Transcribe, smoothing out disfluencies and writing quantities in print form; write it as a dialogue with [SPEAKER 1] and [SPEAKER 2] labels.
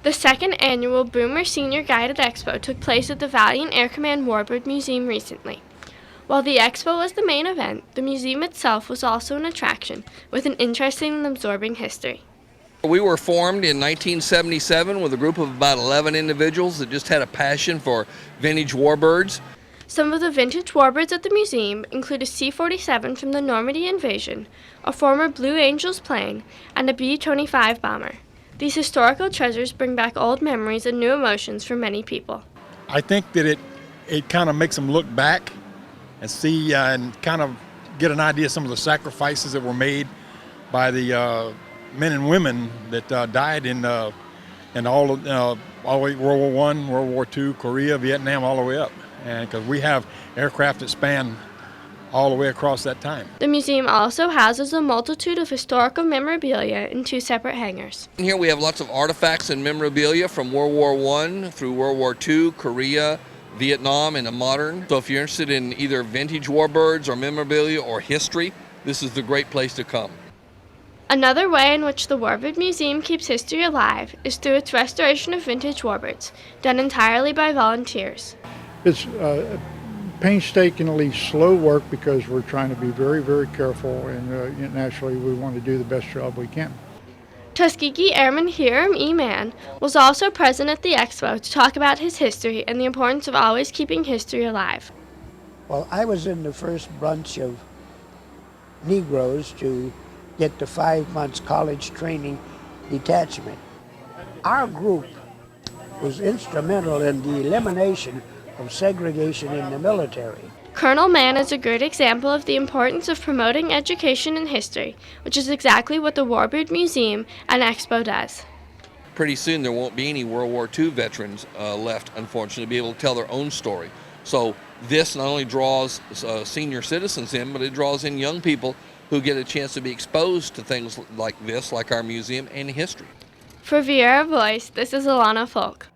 [SPEAKER 1] The second annual Boomer Senior Guided Expo took place at the Valiant Air Command Warbird Museum recently. While the expo was the main event, the museum itself was also an attraction, with an interesting and absorbing history.
[SPEAKER 2] We were formed in 1977 with a group of about 11 individuals that just had a passion for vintage warbirds.
[SPEAKER 1] Some of the vintage warbirds at the museum include a C-47 from the Normandy invasion, a former Blue Angels plane, and a B-25 bomber. These historical treasures bring back old memories and new emotions for many people.
[SPEAKER 3] I think that it kind of makes them look back and see and kind of get an idea of some of the sacrifices that were made by the men and women that died in all the way World War I, World War II, Korea, Vietnam, all the way up. And because we have aircraft that span all the way across that time.
[SPEAKER 1] The museum also houses a multitude of historical memorabilia in two separate hangars.
[SPEAKER 2] Here we have lots of artifacts and memorabilia from World War I through World War II, Korea, Vietnam, and the modern. So if you're interested in either vintage warbirds or memorabilia or history, this is the great place to come.
[SPEAKER 1] Another way in which the Warbird Museum keeps history alive is through its restoration of vintage warbirds, done entirely by volunteers.
[SPEAKER 4] It's painstakingly slow work because we're trying to be very, very careful, and naturally we want to do the best job we can.
[SPEAKER 1] Tuskegee Airman Hiram E. Mann was also present at the expo to talk about his history and the importance of always keeping history alive.
[SPEAKER 5] Well, I was in the first bunch of Negroes to get the 5 months college training detachment. Our group was instrumental in the elimination of segregation in the military.
[SPEAKER 1] Colonel Mann is a great example of the importance of promoting education and history, which is exactly what the Warbird Museum and Expo does.
[SPEAKER 2] Pretty soon there won't be any World War II veterans left, unfortunately, to be able to tell their own story. So this not only draws senior citizens in, but it draws in young people who get a chance to be exposed to things like this, like our museum, and history.
[SPEAKER 1] For Viera Voice, this is Alanna Fulk.